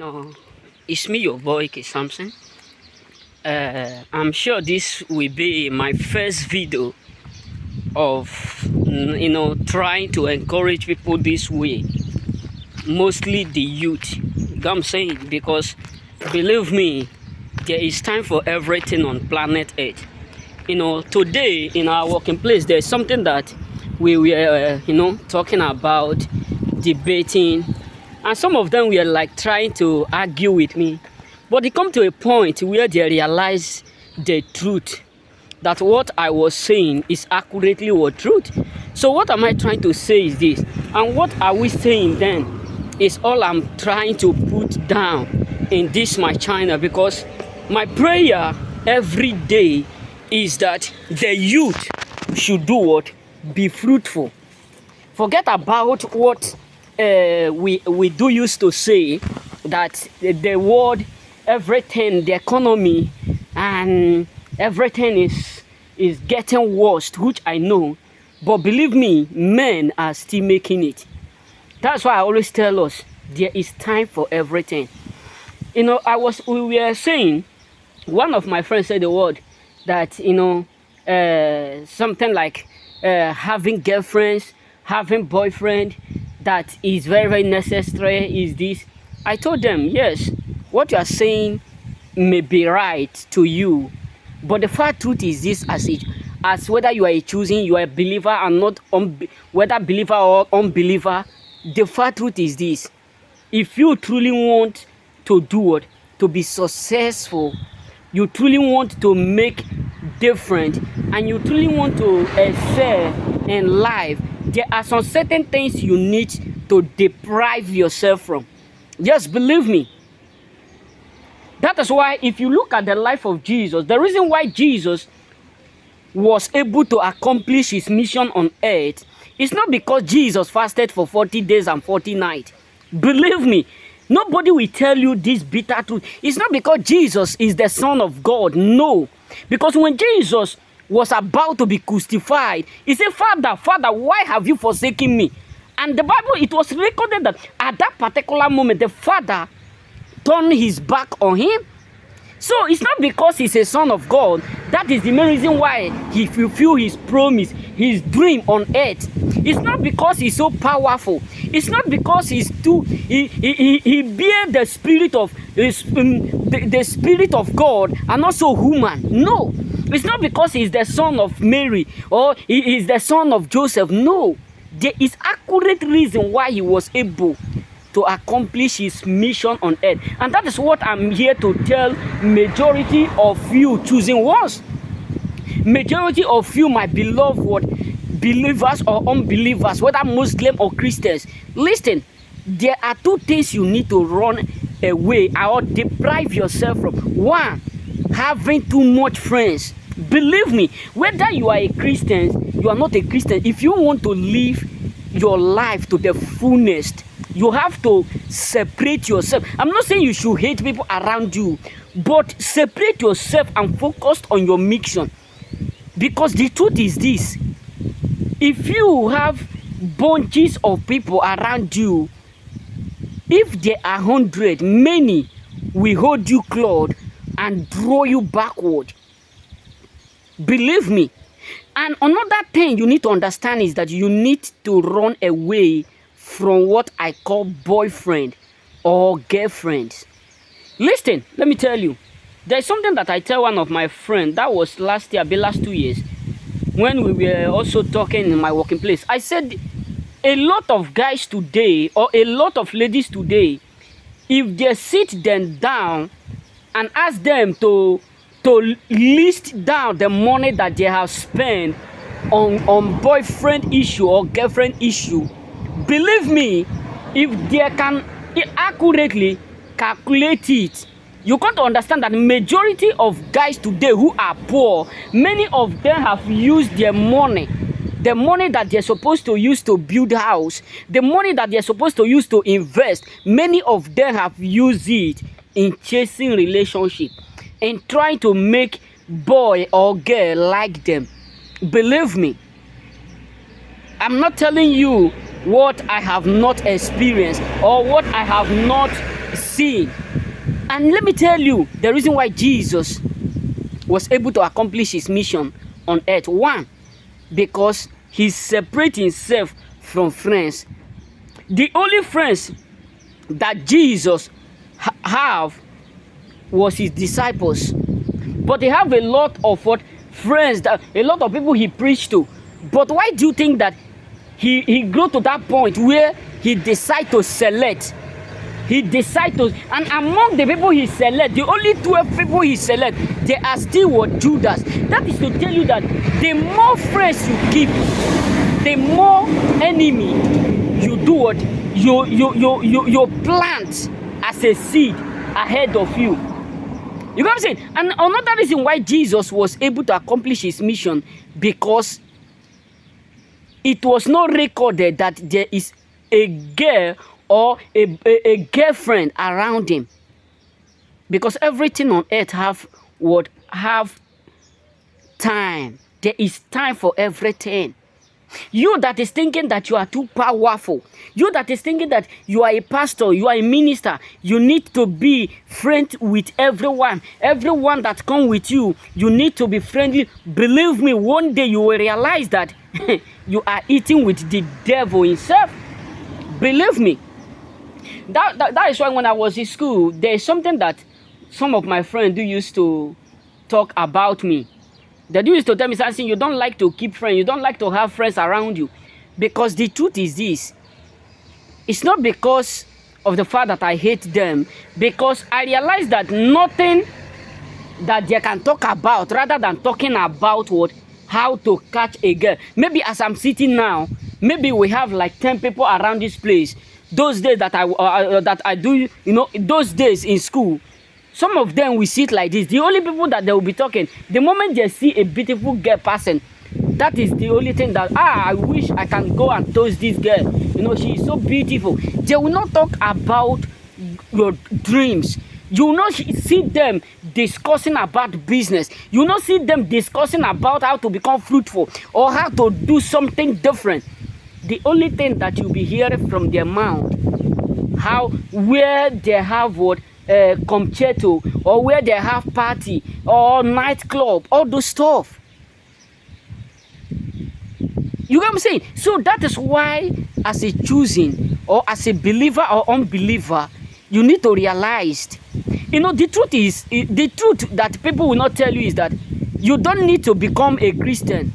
No, it's me, your boy, K. Samson. I'm sure this will be my first video of, trying to encourage people this way, mostly the youth. I'm saying, because believe me, there is time for everything on planet Earth. Today in our working place, there's something that we were, talking about, debating, and some of them were like trying to argue with me. But they come to a point where they realize the truth, that what I was saying is accurately what truth. So what am I trying to say is this, and what are we saying then is all I'm trying to put down in this my channel, because my prayer every day is that the youth should do what? Be fruitful. Forget about what we do used to say, that the world, everything, the economy and everything is getting worse, which I know. But believe me, men are still making it. That's why I always tell us there is time for everything. We were saying, one of my friends said the word that something like having girlfriends, having boyfriend, that is very, very necessary. Is this? I told them, yes, what you are saying may be right to you, but the fact truth is this: as whether you are choosing, you are a believer and not whether believer or unbeliever, the fact truth is this: if you truly want to do what? To be successful, you truly want to make different, and you truly want to excel in life, there are some certain things you need to deprive yourself from. Just believe me. That is why if you look at the life of Jesus, the reason why Jesus was able to accomplish his mission on earth is not because Jesus fasted for 40 days and 40 nights. Believe me, nobody will tell you this bitter truth. It's not because Jesus is the Son of God. No. Because when Jesus was about to be crucified, he said, Father, Father, why have you forsaken me? And the Bible, it was recorded that at that particular moment, the Father turned his back on him. So it's not because he's a son of God. That is the main reason why he fulfilled his promise, his dream on earth. It's not because he's so powerful. It's not because he bear the spirit of the spirit of God and also human. No. It's not because he's the son of Mary or he is the son of Joseph. No. There is accurate reason why he was able to accomplish his mission on earth. And that is what I'm here to tell majority of you choosing ones. Majority of you, my beloved believers or unbelievers, whether Muslim or Christians, listen, there are two things you need to run away or deprive yourself from. One, having too much friends. Believe me, whether you are a Christian, you are not a Christian, if you want to live your life to the fullness, you have to separate yourself. I'm not saying you should hate people around you, but separate yourself and focus on your mission. Because the truth is this: if you have bunches of people around you, if there are 100, many will hold you close and draw you backward. Believe me. And another thing you need to understand is that you need to run away from what I call boyfriend or girlfriends. Listen, let me tell you. There's something that I tell one of my friends, that was last 2 years, when we were also talking in my working place. I said, a lot of guys today, or a lot of ladies today, if they sit them down and ask them to list down the money that they have spent on boyfriend issue or girlfriend issue, believe me, if they can accurately calculate it, you got to understand that majority of guys today who are poor, many of them have used their money, the money that they're supposed to use to build a house, the money that they're supposed to use to invest, many of them have used it in chasing relationship and trying to make boy or girl like them. Believe me, I'm not telling you what I have not experienced or what I have not sin. And let me tell you the reason why Jesus was able to accomplish his mission on earth. One, because he separated himself from friends. The only friends that Jesus have was his disciples, but they have a lot of what friends, that a lot of people he preached to. But why do you think that he grew to that point where he decided to select? He decided to, and among the people he select, the only 12 people he select, they are still what? Judas. That is to tell you that the more friends you keep, the more enemy you do what? You plant as a seed ahead of you. You know what I'm saying? And another reason why Jesus was able to accomplish his mission, because it was not recorded that there is a girl or a girlfriend around him. Because everything on earth have time. There is time for everything. You that is thinking that you are too powerful, you that is thinking that you are a pastor, you are a minister, you need to be friends with everyone. Everyone that come with you, you need to be friendly. Believe me, one day you will realize that you are eating with the devil himself. Believe me. That is why when I was in school, there is something that some of my friends do used to talk about me. They do used to tell me something: you don't like to keep friends, you don't like to have friends around you. Because the truth is this: it's not because of the fact that I hate them, because I realize that nothing that they can talk about rather than talking about what, how to catch a girl. Maybe as I'm sitting now, maybe we have like 10 people around this place. Those days that I do, you know, those days in school, some of them will sit like this. The only people that they will be talking, the moment they see a beautiful girl passing, that is the only thing that, I wish I can go and toast this girl. You know, she is so beautiful. They will not talk about your dreams. You will not see them discussing about business. You will not see them discussing about how to become fruitful or how to do something different. The only thing that you'll be hearing from their mouth, where they have what, concerto, or where they have party or nightclub, all those stuff. You know what I'm saying? So that is why, as a choosing or as a believer or unbeliever, you need to realize, you know, the truth is, the truth that people will not tell you is that you don't need to become a Christian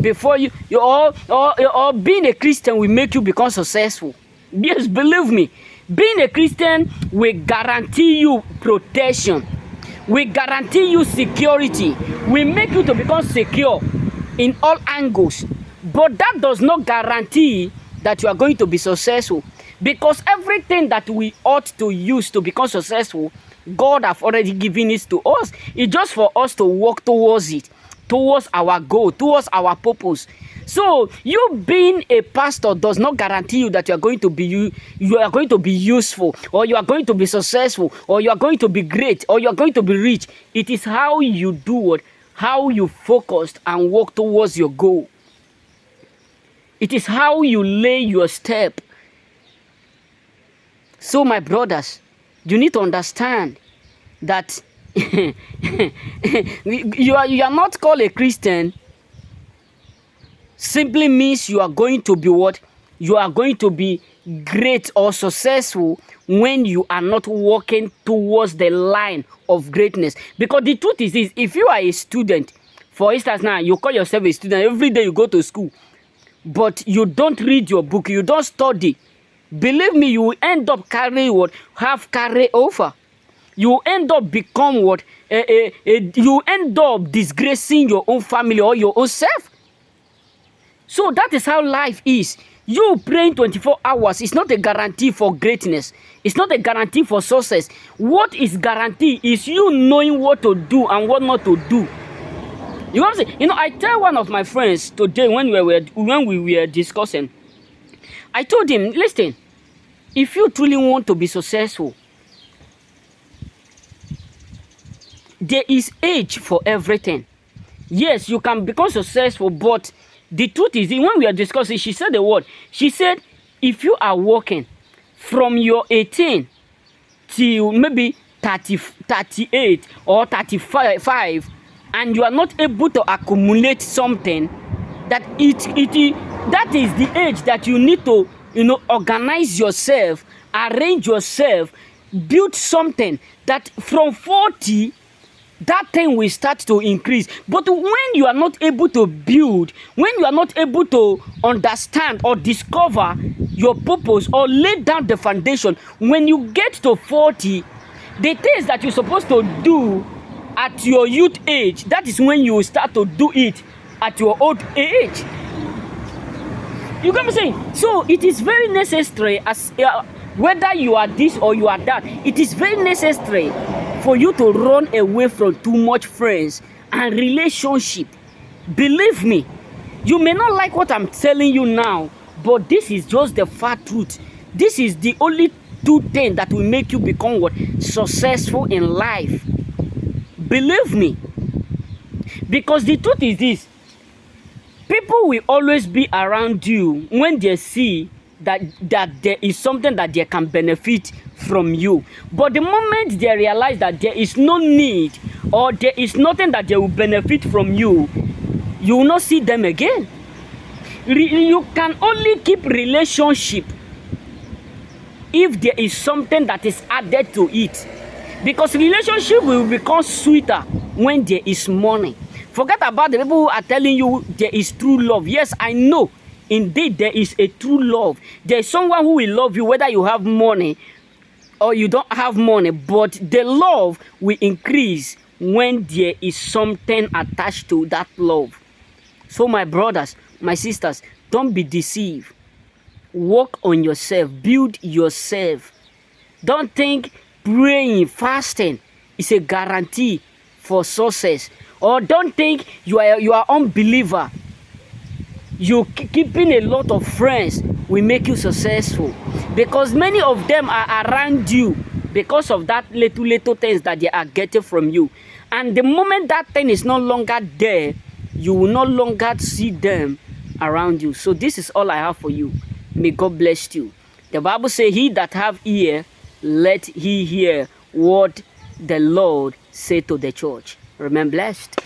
before or being a Christian will make you become successful. Yes, believe me. Being a Christian will guarantee you protection, will guarantee you security, will make you to become secure in all angles. But that does not guarantee that you are going to be successful, because everything that we ought to use to become successful, God have already given it to us. It's just for us to work towards it, towards our goal, towards our purpose. So you being a pastor does not guarantee you that you are going to be useful, or you are going to be successful, or you are going to be great, or you are going to be rich. It is how you do it, how you focused and work towards your goal. It is how you lay your step. So my brothers, you need to understand that you are not called a Christian simply means you are going to be what? You are going to be great or successful when you are not walking towards the line of greatness. Because the truth is this: if you are a student, for instance, now you call yourself a student, every day you go to school, but you don't read your book, you don't study, believe me, you will end up carrying what? Carry over. You end up become what? You end up disgracing your own family or your own self. So that is how life is. You praying 24 hours is not a guarantee for greatness. It's not a guarantee for success. What is guarantee is you knowing what to do and what not to do. You know what I'm saying? You know, I tell one of my friends today when we were discussing, I told him, listen, if you truly want to be successful, there is age for everything. Yes, you can become successful, but the truth is, when we are discussing, she said the word. She said, if you are working from your 18 till maybe 30, 38 or 35, and you are not able to accumulate something, that that is the age that you need to, organize yourself, arrange yourself, build something that from 40 that thing will start to increase. But when you are not able to build, when you are not able to understand or discover your purpose or lay down the foundation, when you get to 40, the things that you're supposed to do at your youth age, that is when you will start to do it at your old age. You get me saying? So it is very necessary, as whether you are this or you are that, it is very necessary for you to run away from too much friends and relationship. Believe me, you may not like what I'm telling you now, but this is just the fat truth. This is the only two things that will make you become what? Successful in life. Believe me. Because the truth is this: people will always be around you when they see that there is something that they can benefit from you. But the moment they realize that there is no need or there is nothing that they will benefit from you, you will not see them again. You can only keep relationship if there is something that is added to it. Because relationship will become sweeter when there is money. Forget about the people who are telling you there is true love. Yes, I know. Indeed, there is a true love. There is someone who will love you whether you have money or you don't have money. But the love will increase when there is something attached to that love. So my brothers, my sisters, don't be deceived. Work on yourself. Build yourself. Don't think praying, fasting is a guarantee for success. Or don't think you are unbeliever. You keeping a lot of friends will make you successful, because many of them are around you because of that little things that they are getting from you. And the moment that thing is no longer there, you will no longer see them around you. So this is all I have for you. May God bless you. The Bible says, he that have ear, let he hear what the Lord say to the church. Remain blessed.